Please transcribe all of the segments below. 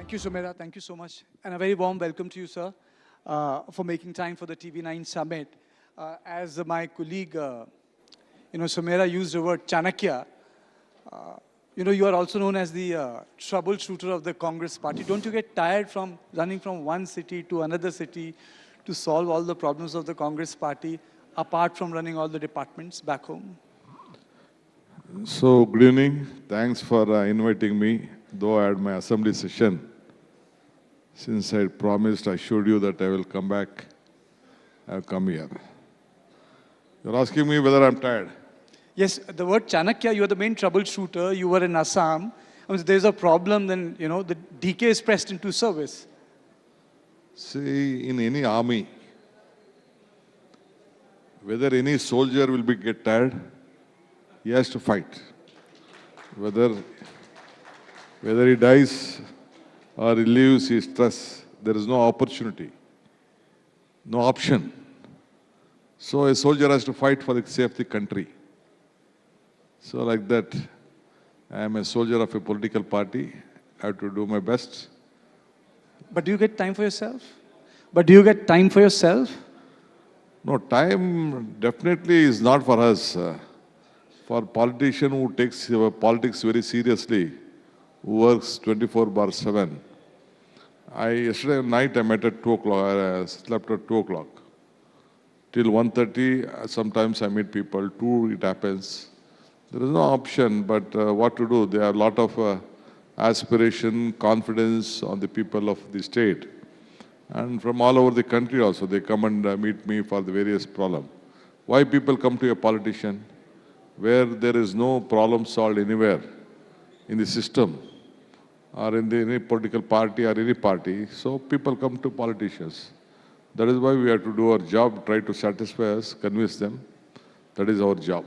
Thank you, Sumera. Thank you so much. And a very warm welcome to you, sir, for making time for the TV9 Summit. As my colleague, Sumera used the word Chanakya, you are also known as the troubleshooter of the Congress party. Don't you get tired from running from one city to another city to solve all the problems of the Congress party, apart from running all the departments back home? So, good evening. Thanks for inviting me, though I had my assembly session. Since I promised, I showed you that I will come back, I have come here. You're asking me whether I'm tired. Yes, the word Chanakya, you are the main troubleshooter. You were in Assam. If there's a problem, then, the DK is pressed into service. See, in any army, whether any soldier will get tired, he has to fight. Whether he dies or he leaves his trust, there is no opportunity, no option. So a soldier has to fight for the sake of the country. So like that, I am a soldier of a political party. I have to do my best. But do you get time for yourself? No, time definitely is not for us. For a politician who takes politics very seriously, who works 24/7. Yesterday night I met at 2 o'clock, I slept at 2 o'clock. Till 1:30, sometimes I meet people, 2 it happens. There is no option, but what to do? There are a lot of aspiration, confidence on the people of the state. And from all over the country also, they come and meet me for the various problems. Why people come to a politician? Where there is no problem solved anywhere in the system or in any political party or any party, so people come to politicians. That is why we have to do our job, try to satisfy us, convince them. That is our job.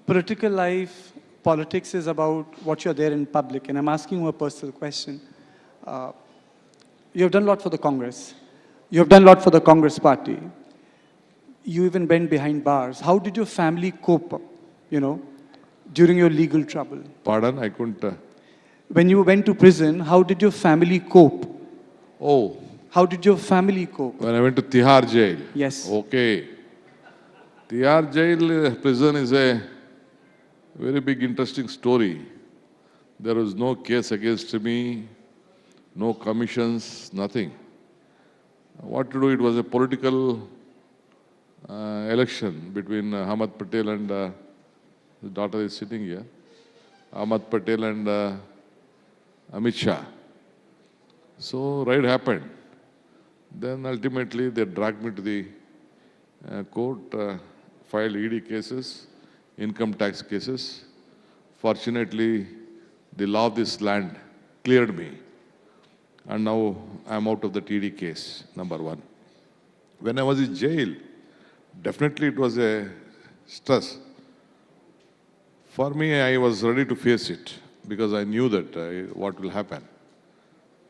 Political life, politics is about what you're there in public. And I'm asking you a personal question. You have done a lot for the Congress. You have done a lot for the Congress party. You even went behind bars. How did your family cope, during your legal trouble? Pardon? I couldn't... When you went to prison, how did your family cope? Oh. How did your family cope? When I went to Tihar jail? Yes. Okay. Tihar jail prison is a very big interesting story. There was no case against me, no commissions, nothing. What to do? It was a political election between Ahmad Patel and his daughter is sitting here. Ahmad Patel and Amit Shah. So right happened. Then ultimately they dragged me to the court, filed ED cases, income tax cases. Fortunately, the law of this land cleared me. And now I'm out of the TD case, number one. When I was in jail, definitely it was a stress. For me, I was ready to face it because I knew that what will happen.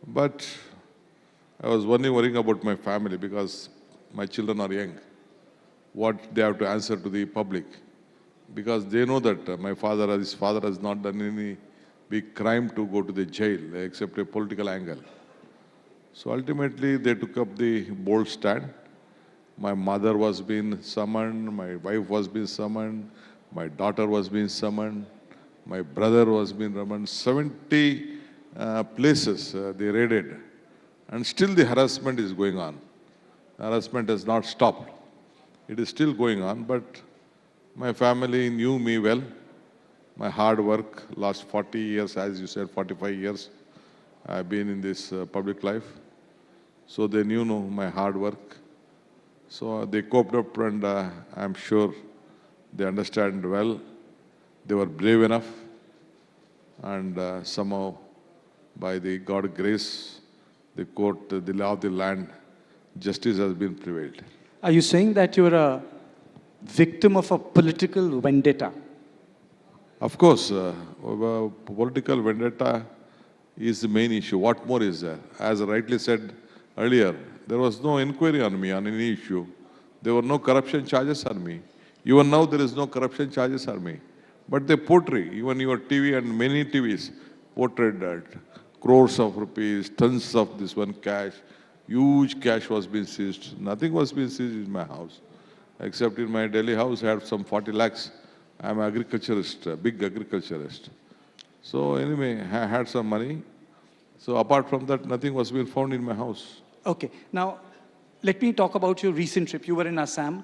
But I was only worrying about my family because my children are young. What they have to answer to the public. Because they know that his father has not done any big crime to go to the jail except a political angle. So ultimately they took up the bold stand. My mother was being summoned, my wife was being summoned, my daughter was being summoned, my brother was being summoned. 70 places they raided. And still the harassment is going on. Harassment has not stopped. It is still going on, but my family knew me well. My hard work, last 40 years, as you said, 45 years, I've been in this public life. So they knew my hard work. So they coped up and I'm sure they understand well. They were brave enough and somehow by the God's grace, the court, the law of the land, justice has been prevailed. Are you saying that you're a victim of a political vendetta? Of course, political vendetta is the main issue. What more is there? As I rightly said earlier, there was no inquiry on me on any issue. There were no corruption charges on me. Even now there is no corruption charges on me. But the portray, even your TV and many TVs portrayed that crores of rupees, tons of this one cash, huge cash was being seized. Nothing was being seized in my house, except in my Delhi house I had some 40 lakhs. I'm an agriculturist, a big agriculturist. So anyway, I had some money. So apart from that, nothing was being found in my house. Okay. Now, let me talk about your recent trip. You were in Assam.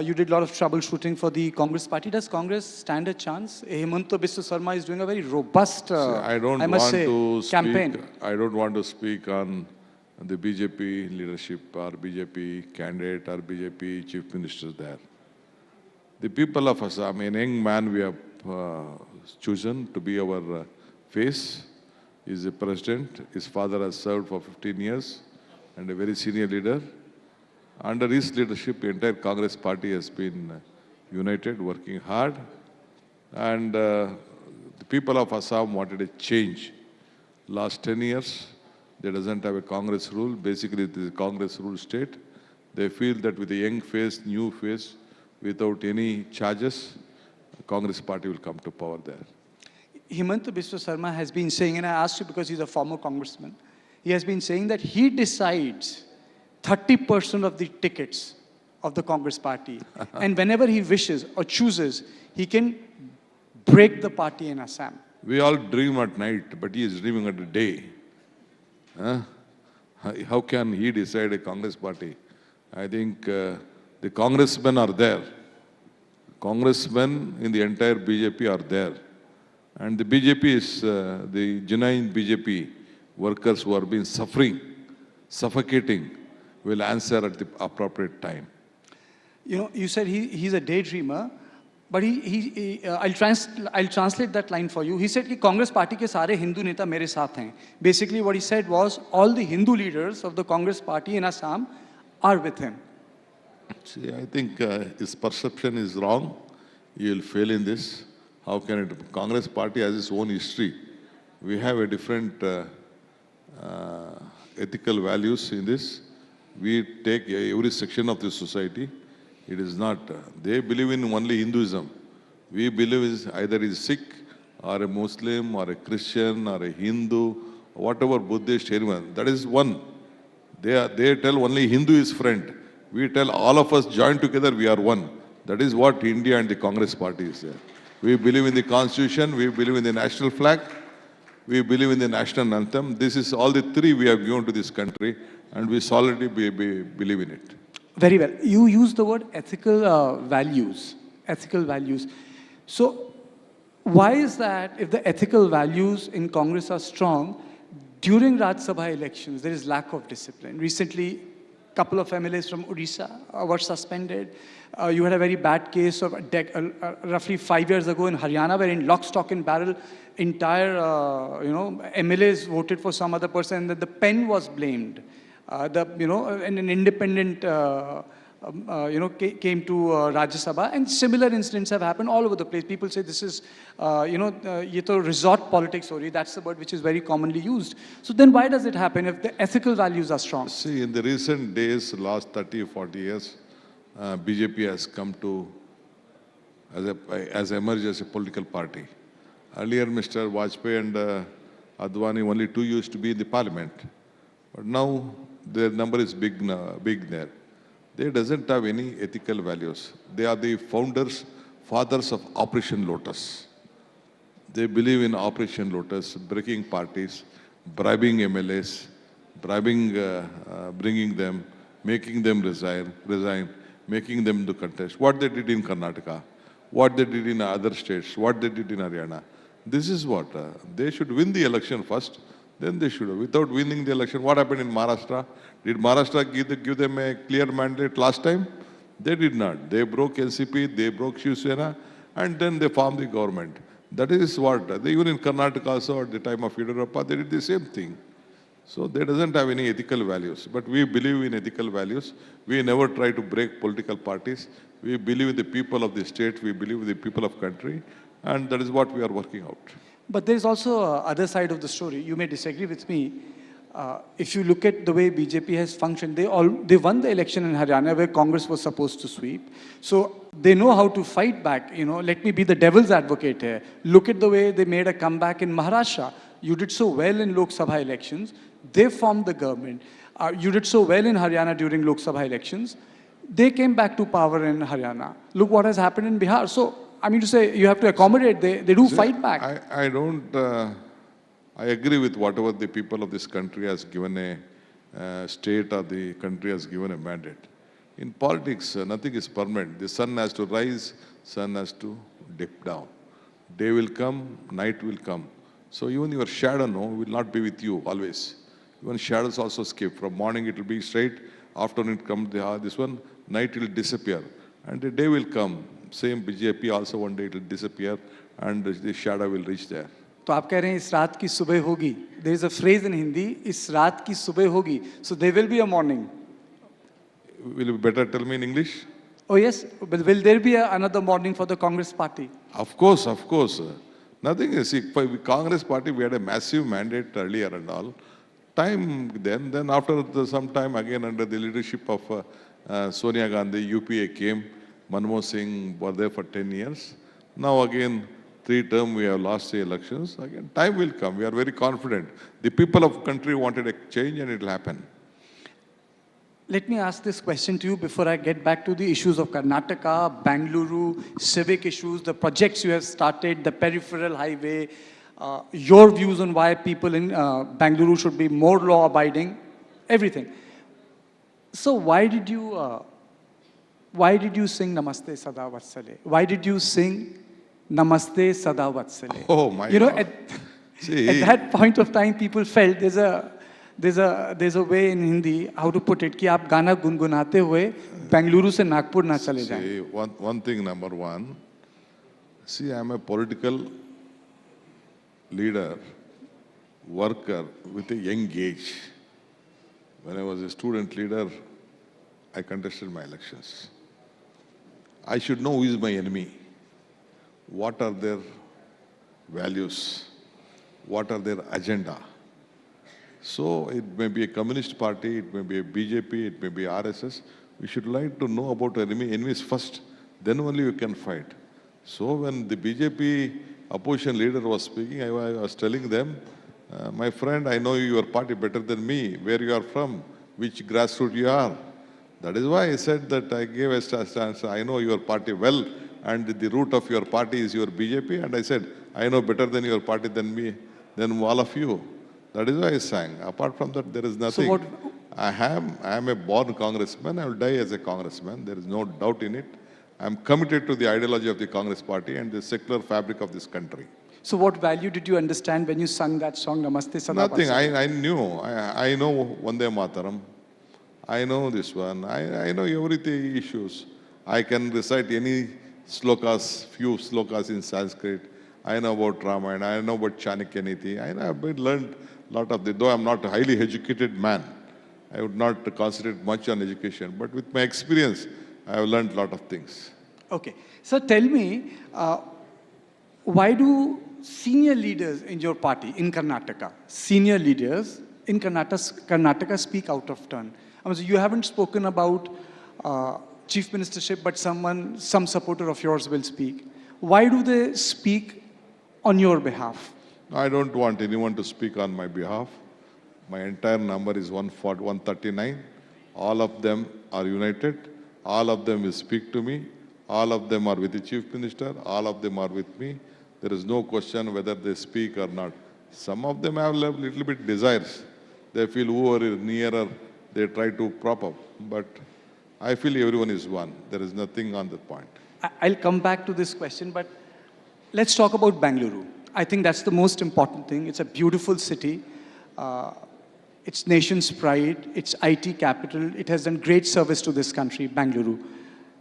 You did a lot of troubleshooting for the Congress party. Does Congress stand a chance? Himanta Biswa Sarma is doing a very robust, I don't I must want say, to campaign. speak. I don't want to speak on the BJP leadership or BJP candidate or BJP chief minister there. The people of Assam, a young man we have chosen to be our face, is the president. His father has served for 15 years and a very senior leader. Under his leadership, the entire Congress party has been united, working hard. And the people of Assam wanted a change. Last 10 years, they doesn't have a Congress rule. Basically, it is a Congress rule state. They feel that with a young face, new face, without any charges, the Congress party will come to power there. Himanta Biswa Sarma has been saying, and I asked you because he's a former congressman, he has been saying that he decides 30% of the tickets of the Congress party. And whenever he wishes or chooses, he can break the party in Assam. We all dream at night, but he is dreaming at the day. Huh? How can he decide a Congress party? I think the congressmen are there. Congressmen in the entire BJP are there. And the BJP is the genuine BJP workers who are being suffering, suffocating, will answer at the appropriate time. You know, you said he's a daydreamer, but I'll translate that line for you. He said कि Congress party के सारे हिंदू नेता मेरे साथ हैं. Basically, what he said was all the Hindu leaders of the Congress party in Assam are with him. See, I think his perception is wrong. He will fail in this. How can it? Congress party has its own history. We have a different ethical values in this. We take every section of the society. It is not, they believe in only Hinduism. We believe is either is Sikh or a Muslim or a Christian or a Hindu, whatever Buddhist, anyone. That is one. They tell only Hindu is friend. We tell all of us join together, we are one. That is what India and the Congress party is there. We believe in the constitution, we believe in the national flag, we believe in the national anthem. This is all the three we have given to this country, and we solidly believe in it. Very well. You use the word ethical values. Ethical values. So why is that if the ethical values in Congress are strong, during Rajya Sabha elections, there is lack of discipline? Recently, a couple of MLAs from Odisha were suspended. You had a very bad case of roughly 5 years ago in Haryana, where in lock, stock and barrel, entire MLAs voted for some other person, and that the pen was blamed. And an independent, came to Rajya Sabha, and similar incidents have happened all over the place. People say this is, ye to resort politics, sorry, that's the word which is very commonly used. So then why does it happen if the ethical values are strong? See, in the recent days, last 30 or 40 years, BJP has come to, has emerged as a political party. Earlier, Mr. Vajpayee and Advani, only two used to be in the parliament. But now, their number is big there. They doesn't have any ethical values. They are the fathers of Operation Lotus. They believe in Operation Lotus, breaking parties, bribing MLAs, bringing them, making them resign, making them to contest. What they did in Karnataka, what they did in other states, what they did in Haryana. This is what, they should win the election first, then they should have. Without winning the election, what happened in Maharashtra? Did Maharashtra give them a clear mandate last time? They did not. They broke NCP, they broke Shiv Sena, and then they formed the government. That is what, even in Karnataka also at the time of Yediyurappa, they did the same thing. So they doesn't have any ethical values. But we believe in ethical values. We never try to break political parties. We believe in the people of the state, we believe in the people of country, and that is what we are working out. But there is also other side of the story. You may disagree with me. If you look at the way BJP has functioned, they won the election in Haryana where Congress was supposed to sweep. So they know how to fight back. Let me be the devil's advocate here. Look at the way they made a comeback in Maharashtra. You did so well in Lok Sabha elections. They formed the government. You did so well in Haryana during Lok Sabha elections. They came back to power in Haryana. Look what has happened in Bihar. So, I mean to say, you have to accommodate. They do See, fight back. I don't, I agree with whatever the people of this country has given a state or the country has given a mandate. In politics, nothing is permanent. The sun has to rise, sun has to dip down. Day will come, night will come. So even your shadow will not be with you always. Even shadows also skip. From morning it will be straight, afternoon it comes this one, night it will disappear. And the day will come. Same BJP also one day it will disappear and the shadow will reach there. तो आप कह रहे हैं इस रात की सुबह होगी. There is a phrase in Hindi, इस रात की सुबह होगी. So there will be a morning. Will you better tell me in English? Oh yes, will there be another morning for the Congress party? Of course, of course. Nothing is, see, for Congress party, we had a massive mandate earlier and all. Then after some time again under the leadership of Sonia Gandhi, UPA came, Manmohan Singh were there for 10 years. Now again, 3 terms we have lost the elections. Again, time will come. We are very confident. The people of country wanted a change and it will happen. Let me ask this question to you before I get back to the issues of Karnataka, Bangalore, civic issues, the projects you have started, the peripheral highway, your views on why people in Bangalore should be more law-abiding, everything. So why did you sing Namaste Sada Vatsale? Why did you sing Namaste Sada Vatsale? Oh my God. At that point of time, people felt there's a way in Hindi how to put it कि आप गाना गुनगुनाते हुए बेंगलुरु से नागपुर ना चले जाएं. See, one thing, number one, see, I'm a political leader, worker with a young age. When I was a student leader, I contested my elections. I should know who is my enemy, what are their values, what are their agenda. So it may be a communist party, it may be a BJP, it may be RSS. We should like to know about enemies first, then only you can fight. So when the BJP opposition leader was speaking, I was telling them, my friend, I know your party better than me, where you are from, which grassroots you are. That is why I said that I gave a stance, I know your party well, and the root of your party is your BJP, and I said, I know better than your party than me, than all of you. That is why I sang. Apart from that, there is nothing. So I am a born congressman. I will die as a congressman. There is no doubt in it. I am committed to the ideology of the Congress party and the secular fabric of this country. So what value did you understand when you sung that song Namaste Sada Nothing. Vatsale? I knew. I know Vande Mataram. I know this one. I know everything issues. I can recite any slokas, few slokas in Sanskrit. I know about Ramayana. I know about Chanakya Niti. I've learned a lot of though I'm not a highly educated man. I would not concentrate much on education. But with my experience, I have learned a lot of things. Okay. So tell me, why do senior leaders in your party in Karnataka, senior leaders in Karnataka speak out of turn? I mean, so you haven't spoken about chief ministership, but some supporter of yours will speak. Why do they speak on your behalf? I don't want anyone to speak on my behalf. My entire number is 139. All of them are united. All of them will speak to me. All of them are with the chief minister. All of them are with me. There is no question whether they speak or not. Some of them have little bit desires. They feel whoever is nearer, they try to prop up. But I feel everyone is one. There is nothing on that point. I'll come back to this question, but let's talk about Bangalore. I think that's the most important thing. It's a beautiful city. It's nation's pride. It's IT capital. It has done great service to this country, Bangalore.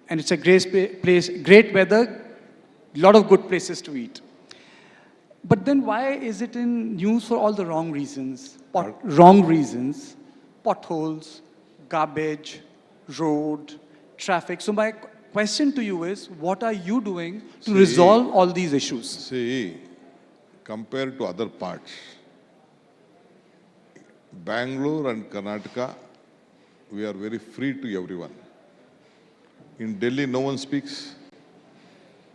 And it's a great place, great weather, a lot of good places to eat. But then why is it in news for all the wrong reasons? Wrong reasons, potholes, garbage, road, traffic. So my question to you is, what are you doing to resolve all these issues? See, compared to other parts, Bangalore and Karnataka, we are very free to everyone. In Delhi, no one speaks.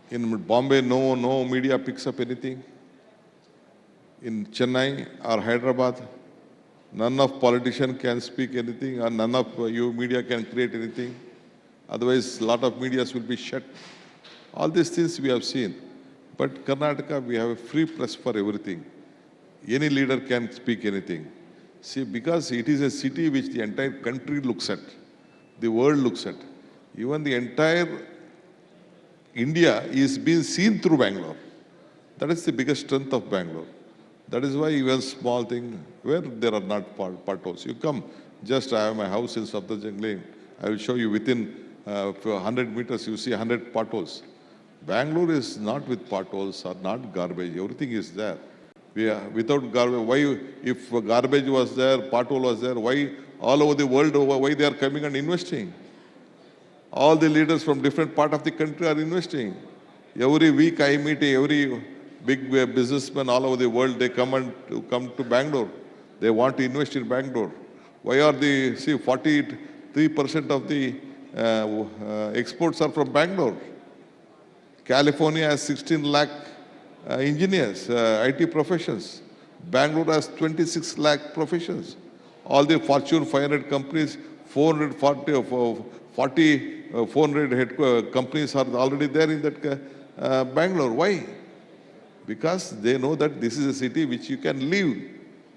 In Bombay, no media picks up anything. In Chennai or Hyderabad, none of politician can speak anything, or none of you media can create anything. Otherwise, a lot of medias will be shut. All these things we have seen. But Karnataka, we have a free press for everything. Any leader can speak anything. See, because it is a city which the entire country looks at, the world looks at. Even the entire India is being seen through Bangalore. That is the biggest strength of Bangalore. That is why even small thing where there are not potholes. You come, just I have my house in Safdarjung Lane. I will show you within 100 meters, you see 100 potholes. Bangalore is not with potholes or not garbage. Everything is there. We are without garbage. Why, if garbage was there, pothole was there, why all over the world, why they are coming and investing? All the leaders from different part of the country are investing. Every week I meet every big businessman all over the world. They come to Bangalore. They want to invest in Bangalore. Why are the 43% of the exports are from Bangalore? California has 16 lakh engineers, IT professions. Bangalore has 26 lakh professions. All the Fortune 500 companies, 400 companies are already there in that Bangalore. Why? Because they know that this is a city which you can live,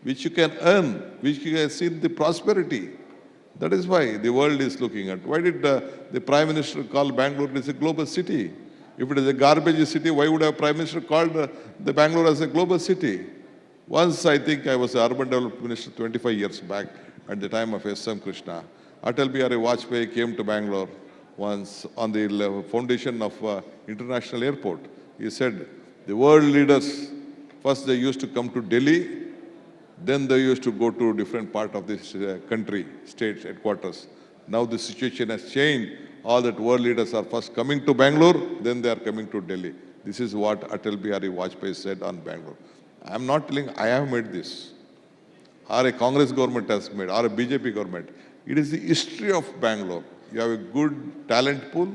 which you can earn, which you can see the prosperity. That is why the world is looking at. Why did the Prime Minister call Bangalore as a global city? If it is a garbage city, why would a Prime Minister called the Bangalore as a global city? Once I think I was the Urban Development Minister 25 years back at the time of S.M. Krishna. Atal Bihari Vajpayee came to Bangalore once on the foundation of International Airport. He said, the world leaders, first they used to come to Delhi, then they used to go to different part of this country, state headquarters. Now the situation has changed. All that world leaders are first coming to Bangalore, then they are coming to Delhi. This is what Atal Bihari Vajpayee said on Bangalore. I am not telling I have made this, or a Congress government has made, or a BJP government. It is the history of Bangalore. You have a good talent pool,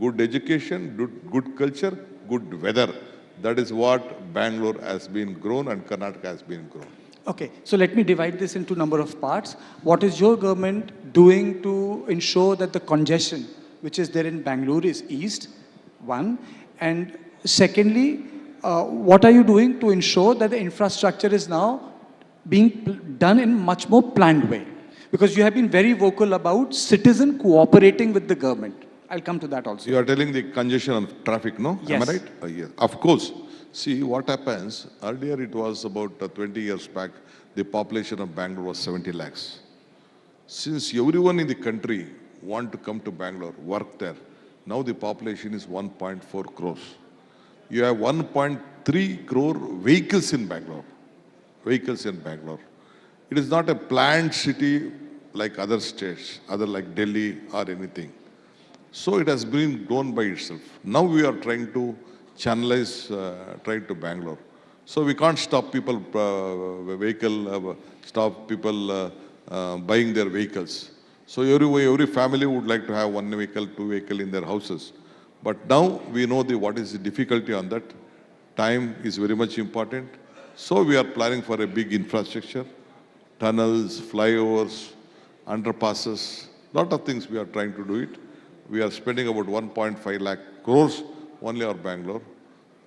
good education, good culture, good weather. That is what Bangalore has been grown and Karnataka has been grown. Okay, so let me divide this into a number of parts. What is your government doing to ensure that the congestion which is there in Bangalore is eased? One. And secondly, what are you doing to ensure that the infrastructure is now being done in much more planned way? Because you have been very vocal about citizen cooperating with the government. I'll come to that also. You are telling the congestion of traffic, no? Yes. Am I right? Yes. Of course. See, what happens, earlier it was about 20 years back, the population of Bangalore was 70 lakhs. Since everyone in the country want to come to Bangalore, work there, now the population is 1.4 crores. You have 1.3 crore vehicles in Bangalore. Vehicles in Bangalore. It is not a planned city like other states, other like Delhi or anything. So it has been grown by itself. Now we are trying to channelize trade to Bangalore. So we can't stop people, stop people buying their vehicles. So every family would like to have one vehicle, two vehicle in their houses. But now we know what is the difficulty on that. Time is very much important. So we are planning for a big infrastructure, tunnels, flyovers, underpasses, lot of things we are trying to do it. We are spending about 1.5 lakh crores only on Bangalore.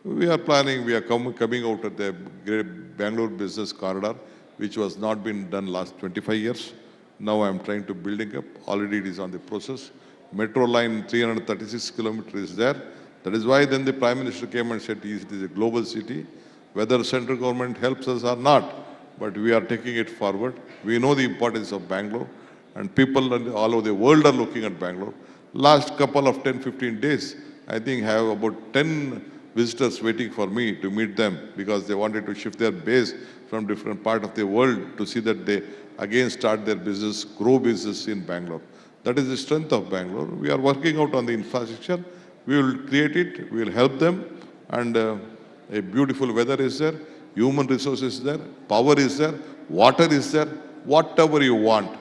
We are planning, we are coming out of the great Bangalore business corridor, which was not been done last 25 years. Now I am trying to building up. Already it is on the process. Metro line 336 kilometers is there. That is why then the Prime Minister came and said it is a global city. Whether central government helps us or not, but we are taking it forward. We know the importance of Bangalore, and people all over the world are looking at Bangalore. Last couple of 10-15 days, I think have about 10 visitors waiting for me to meet them because they wanted to shift their base from different part of the world to see that they again start their business, grow business in Bangalore. That is the strength of Bangalore. We are working out on the infrastructure. We will create it, we will help them, and a beautiful weather is there, human resources is there, power is there, water is there, whatever you want,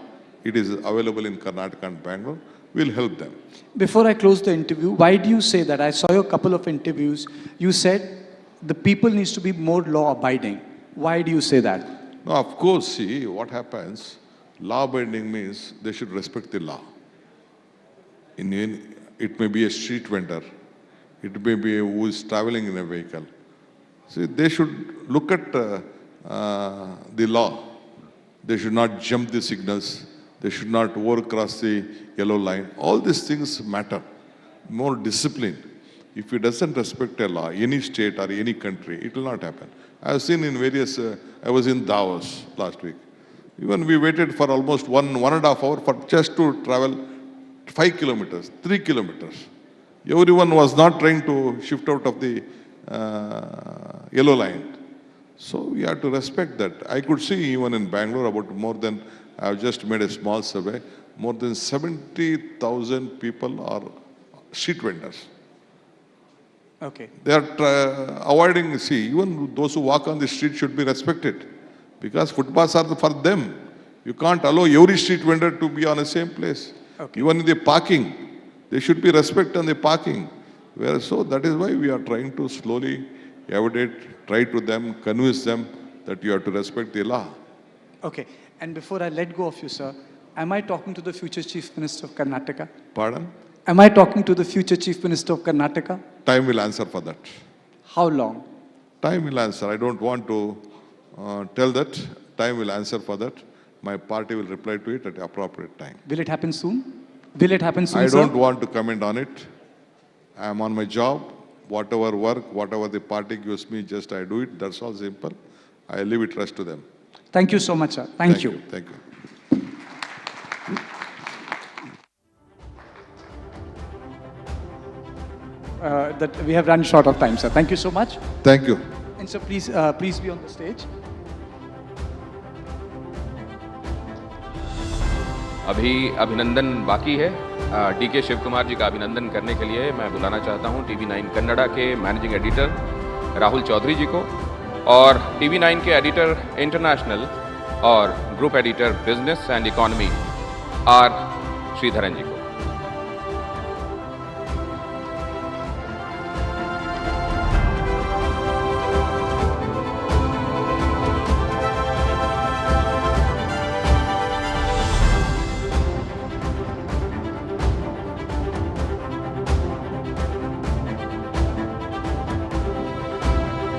it is available in Karnataka and Bangalore. we'll help them. Before I close the interview, why do you say that? I saw your couple of interviews. You said the people needs to be more law-abiding. Why do you say that? No, of course, see, what happens, law-abiding means they should respect the law. It may be a street vendor, it may be who is traveling in a vehicle. See, they should look at the law. They should not jump the signals. They should not overcross the yellow line. All these things matter. More discipline. If he doesn't respect a law, any state or any country, it will not happen. I have seen in various, I was in Davos last week. Even we waited for almost 1.5 hours for just to travel 5 kilometers, 3 kilometers. Everyone was not trying to shift out of the yellow line. So we have to respect that. I could see even in Bangalore about more than, I've just made a small survey, more than 70,000 people are street vendors. Okay. They are avoiding, see, even those who walk on the street should be respected because footpaths are for them. You can't allow every street vendor to be on the same place. Okay. Even in the parking, they should be respect on the parking. So that is why we are trying to slowly evidate, try to them, convince them that you have to respect the law. Okay. And before I let go of you, sir, am I talking to the future Chief Minister of Karnataka? Pardon? Am I talking to the future Chief Minister of Karnataka? Time will answer for that. How long? Time will answer. I don't want to tell that. Time will answer for that. My party will reply to it at the appropriate time. Will it happen soon? Will it happen soon, I sir? don't want to comment on it. I am on my job. Whatever work, whatever the party gives me, just I do it. That's all simple. I leave it rest to them. Thank you so much, sir. Thank you. Thank you. That we have run short of time, sir. Thank you so much. Thank you. And sir, please be on the stage. अभी अभिनंदन बाकी है। DK Shiv Kumar ji का अभिनंदन करने के लिए मैं बुलाना चाहता हूं TV9 कन्नड़ा के मैनेजिंग एडिटर राहुल चौधरी जी को और TV9 के एडिटर इंटरनेशनल और group editor business and economy R Sridharan ji को।